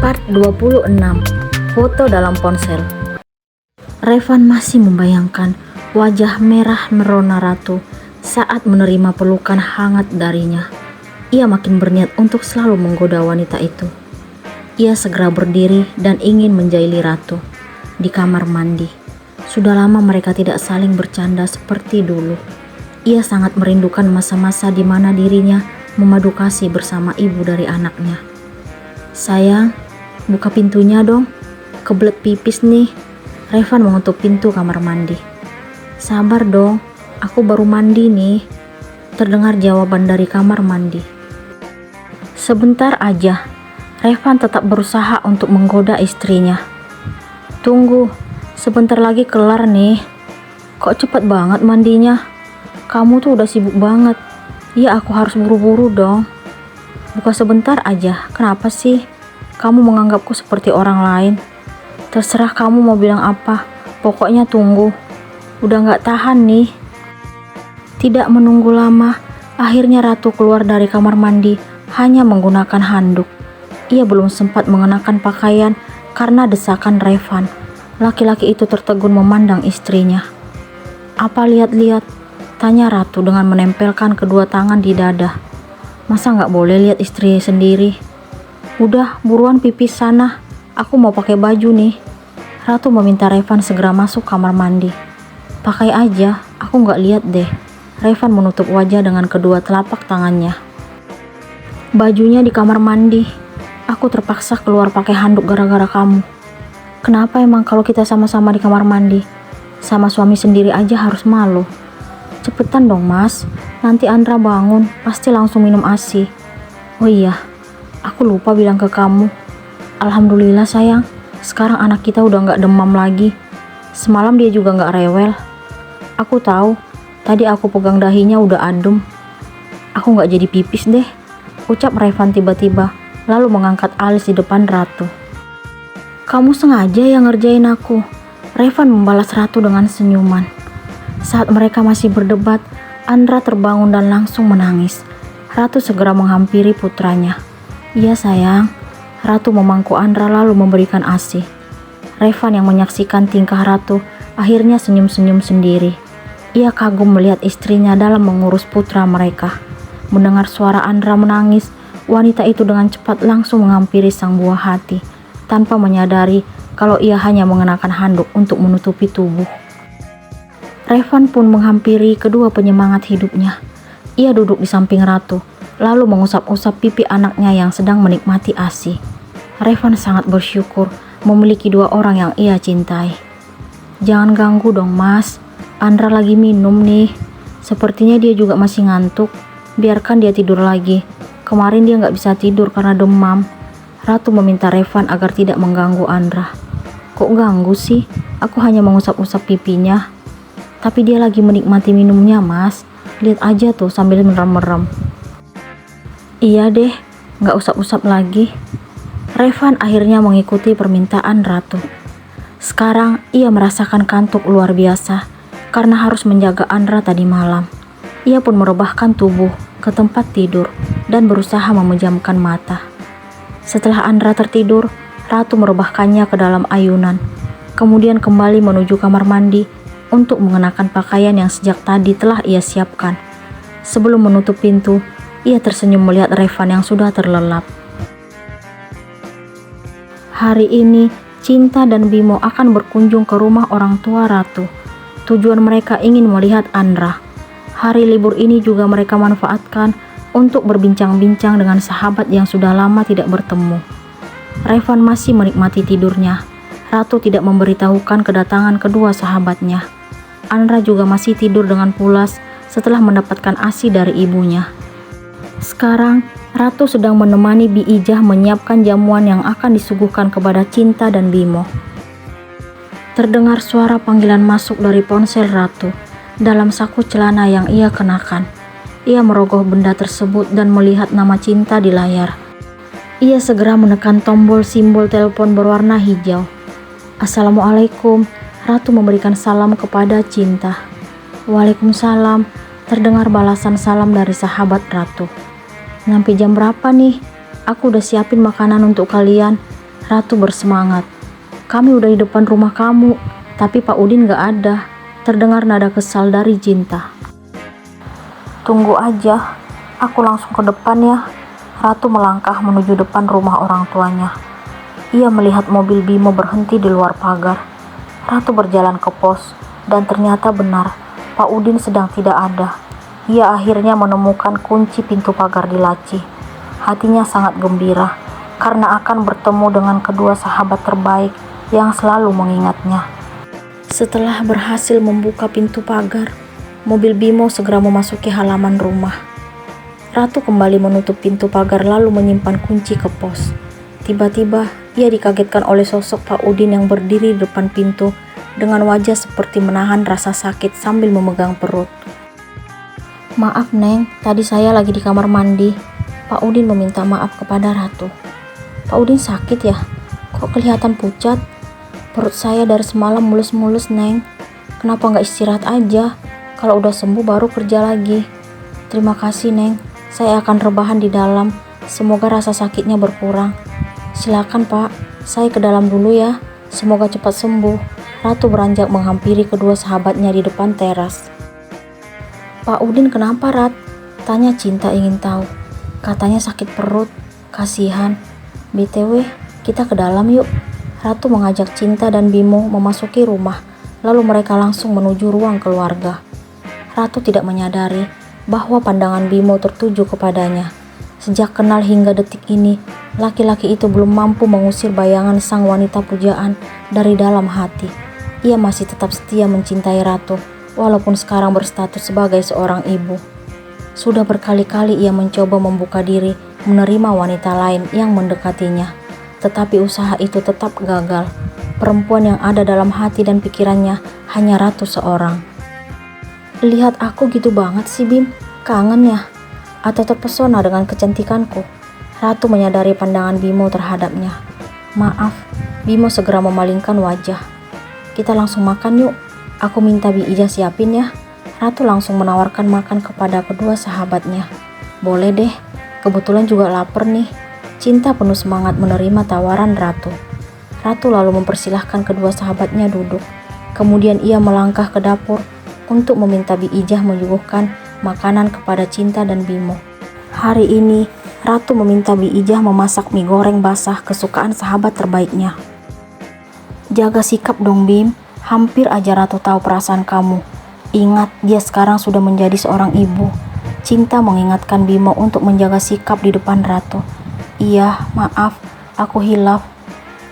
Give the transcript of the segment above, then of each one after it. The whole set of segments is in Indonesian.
Part 26. Foto dalam ponsel. Revan masih membayangkan wajah merah merona Ratu saat menerima pelukan hangat darinya. Ia makin berniat untuk selalu menggoda wanita itu. Ia segera berdiri dan ingin menjaili Ratu di kamar mandi. Sudah lama mereka tidak saling bercanda seperti dulu. Ia sangat merindukan masa-masa di mana dirinya memadu kasih bersama ibu dari anaknya. "Sayang, buka pintunya dong, kebelet pipis nih." Revan mengetuk pintu kamar mandi. "Sabar dong, aku baru mandi nih," terdengar jawaban dari kamar mandi. Sebentar aja, Revan tetap berusaha untuk menggoda istrinya. "Tunggu, sebentar lagi kelar nih. Kok cepet banget mandinya? Kamu tuh udah sibuk banget." "Ya, aku harus buru-buru dong." "Buka sebentar aja, kenapa sih? Kamu menganggapku seperti orang lain." "Terserah kamu mau bilang apa, pokoknya tunggu. Udah gak tahan nih." Tidak menunggu lama, akhirnya Ratu keluar dari kamar mandi hanya menggunakan handuk. Ia belum sempat mengenakan pakaian karena desakan Revan. Laki-laki itu tertegun memandang istrinya. "Apa lihat-lihat?" tanya Ratu dengan menempelkan kedua tangan di dada. "Masa gak boleh lihat istri sendiri?" "Udah, buruan pipis sana. Aku mau pakai baju nih." Ratu meminta Revan segera masuk kamar mandi. "Pakai aja, aku gak lihat deh." Revan menutup wajah dengan kedua telapak tangannya. "Bajunya di kamar mandi. Aku terpaksa keluar pakai handuk gara-gara kamu." "Kenapa emang kalau kita sama-sama di kamar mandi? Sama suami sendiri aja harus malu." "Cepetan dong mas, nanti Andra bangun pasti langsung minum ASI. Oh iya, aku lupa bilang ke kamu. Alhamdulillah sayang, sekarang anak kita udah gak demam lagi. Semalam dia juga gak rewel." "Aku tahu, tadi aku pegang dahinya udah adem. Aku gak jadi pipis deh," ucap Revan tiba-tiba, lalu mengangkat alis di depan Ratu. "Kamu sengaja yang ngerjain aku?" Revan membalas Ratu dengan senyuman. Saat mereka masih berdebat, Andra terbangun dan langsung menangis. Ratu segera menghampiri putranya. "Iya sayang." Ratu memangku Andra lalu memberikan ASI. Revan yang menyaksikan tingkah Ratu akhirnya senyum-senyum sendiri. Ia kagum melihat istrinya dalam mengurus putra mereka. Mendengar suara Andra menangis, wanita itu dengan cepat langsung menghampiri sang buah hati, tanpa menyadari kalau ia hanya mengenakan handuk untuk menutupi tubuh. Revan pun menghampiri kedua penyemangat hidupnya. Ia duduk di samping Ratu, lalu mengusap-usap pipi anaknya yang sedang menikmati ASI. Revan sangat bersyukur memiliki dua orang yang ia cintai. "Jangan ganggu dong mas, Andra lagi minum nih. Sepertinya dia juga masih ngantuk. Biarkan dia tidur lagi. Kemarin dia gak bisa tidur karena demam." Ratu meminta Revan agar tidak mengganggu Andra. "Kok ganggu sih? Aku hanya mengusap-usap pipinya." "Tapi dia lagi menikmati minumnya mas. Lihat aja tuh sambil merem-merem." "Iya deh, gak usap-usap lagi." Revan akhirnya mengikuti permintaan Ratu. Sekarang ia merasakan kantuk luar biasa karena harus menjaga Andra tadi malam. Ia pun merebahkan tubuh ke tempat tidur dan berusaha memejamkan mata. Setelah Andra tertidur, Ratu merebahkannya ke dalam ayunan, kemudian kembali menuju kamar mandi untuk mengenakan pakaian yang sejak tadi telah ia siapkan. Sebelum menutup pintu, ia tersenyum melihat Revan yang sudah terlelap. Hari ini, Cinta dan Bimo akan berkunjung ke rumah orang tua Ratu. Tujuan mereka ingin melihat Andra. Hari libur ini juga mereka manfaatkan untuk berbincang-bincang dengan sahabat yang sudah lama tidak bertemu. Revan masih menikmati tidurnya. Ratu tidak memberitahukan kedatangan kedua sahabatnya. Andra juga masih tidur dengan pulas setelah mendapatkan ASI dari ibunya. Sekarang, Ratu sedang menemani Bi Ijah menyiapkan jamuan yang akan disuguhkan kepada Cinta dan Bimo. Terdengar suara panggilan masuk dari ponsel Ratu dalam saku celana yang ia kenakan. Ia merogoh benda tersebut dan melihat nama Cinta di layar. Ia segera menekan tombol simbol telepon berwarna hijau. "Assalamualaikum." Ratu memberikan salam kepada Cinta. "Waalaikumsalam," terdengar balasan salam dari sahabat Ratu. "Nyampe jam berapa nih? Aku udah siapin makanan untuk kalian." Ratu bersemangat. Kami udah di depan rumah kamu, tapi Pak Udin gak ada. Terdengar nada kesal dari Cinta. Tunggu aja, aku langsung ke depan ya. Ratu melangkah menuju depan rumah orang tuanya. Ia melihat mobil Bimo berhenti di luar pagar. Ratu berjalan ke pos, dan ternyata benar, Pak Udin sedang tidak ada. Ia akhirnya menemukan kunci pintu pagar di laci. Hatinya sangat gembira, karena akan bertemu dengan kedua sahabat terbaik yang selalu mengingatnya. Setelah berhasil membuka pintu pagar, mobil Bimo segera memasuki halaman rumah. Ratu kembali menutup pintu pagar lalu menyimpan kunci ke pos. Tiba-tiba, ia dikagetkan oleh sosok Pak Udin yang berdiri di depan pintu dengan wajah seperti menahan rasa sakit sambil memegang perut. Maaf Neng, tadi saya lagi di kamar mandi. Pak Udin meminta maaf kepada Ratu. Pak Udin sakit ya? Kok kelihatan pucat? Perut saya dari semalam mulus-mulus Neng. Kenapa nggak istirahat aja? Kalau udah sembuh baru kerja lagi. Terima kasih Neng, saya akan rebahan di dalam. Semoga rasa sakitnya berkurang. Silakan Pak, saya ke dalam dulu ya. Semoga cepat sembuh. Ratu beranjak menghampiri kedua sahabatnya di depan teras. Pak Udin kenapa Rat? Tanya Cinta ingin tahu. Katanya sakit perut. Kasihan. BTW, kita ke dalam yuk. Ratu mengajak Cinta dan Bimo memasuki rumah. Lalu mereka langsung menuju ruang keluarga. Ratu tidak menyadari bahwa pandangan Bimo tertuju kepadanya. Sejak kenal hingga detik ini, laki-laki itu belum mampu mengusir bayangan sang wanita pujaan dari dalam hati. Ia masih tetap setia mencintai Ratu, walaupun sekarang berstatus sebagai seorang ibu. Sudah berkali-kali ia mencoba membuka diri, menerima wanita lain yang mendekatinya. Tetapi usaha itu tetap gagal. Perempuan yang ada dalam hati dan pikirannya hanya Ratu seorang. Lihat aku gitu banget sih Bim, kangen ya? Atau terpesona dengan kecantikanku? Ratu menyadari pandangan Bimo terhadapnya. Maaf, Bimo segera memalingkan wajah. Kita langsung makan yuk, aku minta Bi Ija siapin ya. Ratu langsung menawarkan makan kepada kedua sahabatnya. Boleh deh, kebetulan juga lapar nih. Cinta penuh semangat menerima tawaran Ratu. Ratu lalu mempersilahkan kedua sahabatnya duduk. Kemudian ia melangkah ke dapur untuk meminta Bi Ijah menyuguhkan makanan kepada Cinta dan Bimo. Hari ini, Ratu meminta Bi Ijah memasak mie goreng basah kesukaan sahabat terbaiknya. Jaga sikap dong Bim, hampir aja Ratu tahu perasaan kamu. Ingat, dia sekarang sudah menjadi seorang ibu. Cinta mengingatkan Bimo untuk menjaga sikap di depan Ratu. Iya, maaf, aku hilaf.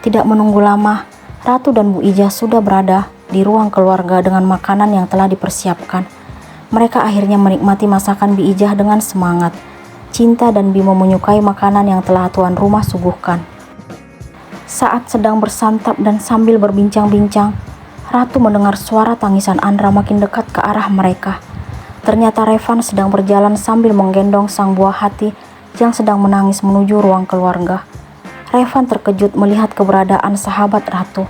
Tidak menunggu lama, Ratu dan Bu Ijah sudah berada di ruang keluarga dengan makanan yang telah dipersiapkan. Mereka akhirnya menikmati masakan Bi Ijah dengan semangat. Cinta dan Bimo menyukai makanan yang telah tuan rumah suguhkan. Saat sedang bersantap dan sambil berbincang-bincang, Ratu mendengar suara tangisan Andra makin dekat ke arah mereka. Ternyata Revan sedang berjalan sambil menggendong sang buah hati yang sedang menangis menuju ruang keluarga. Revan terkejut melihat keberadaan sahabat Ratu.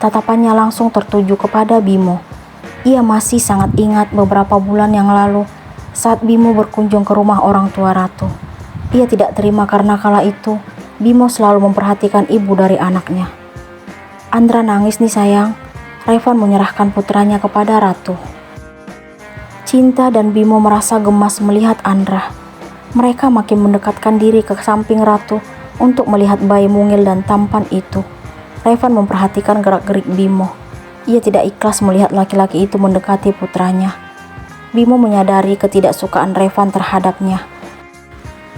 Tatapannya langsung tertuju kepada Bimo. Ia masih sangat ingat beberapa bulan yang lalu saat Bimo berkunjung ke rumah orang tua Ratu. Ia tidak terima karena kala itu Bimo selalu memperhatikan ibu dari anaknya. Andra nangis nih sayang. Revan menyerahkan putranya kepada Ratu. Cinta dan Bimo merasa gemas melihat Andra. Mereka makin mendekatkan diri ke samping Ratu untuk melihat bayi mungil dan tampan itu. Revan memperhatikan gerak-gerik Bimo. Ia tidak ikhlas melihat laki-laki itu mendekati putranya. Bimo menyadari ketidaksukaan Revan terhadapnya.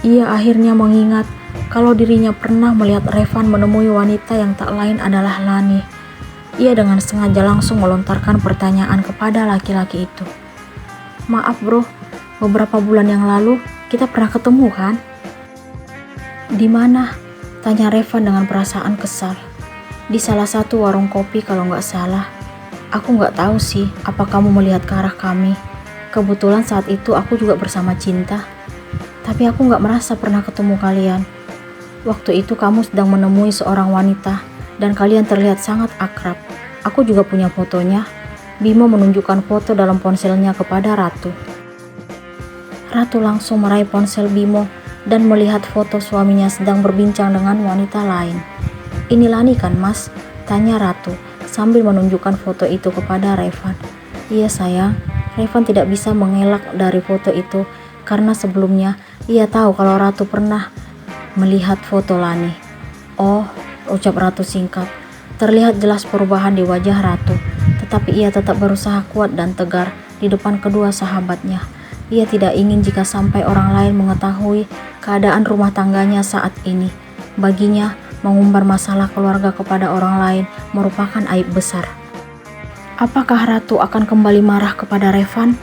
Ia akhirnya mengingat kalau dirinya pernah melihat Revan menemui wanita yang tak lain adalah Lani. Ia dengan sengaja langsung melontarkan pertanyaan kepada laki-laki itu. Maaf bro, beberapa bulan yang lalu kita pernah ketemu kan? Di mana? Tanya Revan dengan perasaan kesal. Di salah satu warung kopi kalau nggak salah. Aku nggak tahu sih apa kamu melihat ke arah kami. Kebetulan saat itu aku juga bersama Cinta. Tapi aku nggak merasa pernah ketemu kalian. Waktu itu kamu sedang menemui seorang wanita dan kalian terlihat sangat akrab. Aku juga punya fotonya. Bimo menunjukkan foto dalam ponselnya kepada Ratu. Ratu langsung meraih ponsel Bimo dan melihat foto suaminya sedang berbincang dengan wanita lain. "Ini Lani kan mas?" tanya Ratu sambil menunjukkan foto itu kepada Revan. "Iya sayang." Revan tidak bisa mengelak dari foto itu karena sebelumnya ia tahu kalau Ratu pernah melihat foto Lani. "Oh," ucap Ratu singkat. Terlihat jelas perubahan di wajah Ratu, tetapi ia tetap berusaha kuat dan tegar di depan kedua sahabatnya. Ia tidak ingin jika sampai orang lain mengetahui keadaan rumah tangganya saat ini. Baginya, mengumbar masalah keluarga kepada orang lain merupakan aib besar. Apakah Ratu akan kembali marah kepada Revan?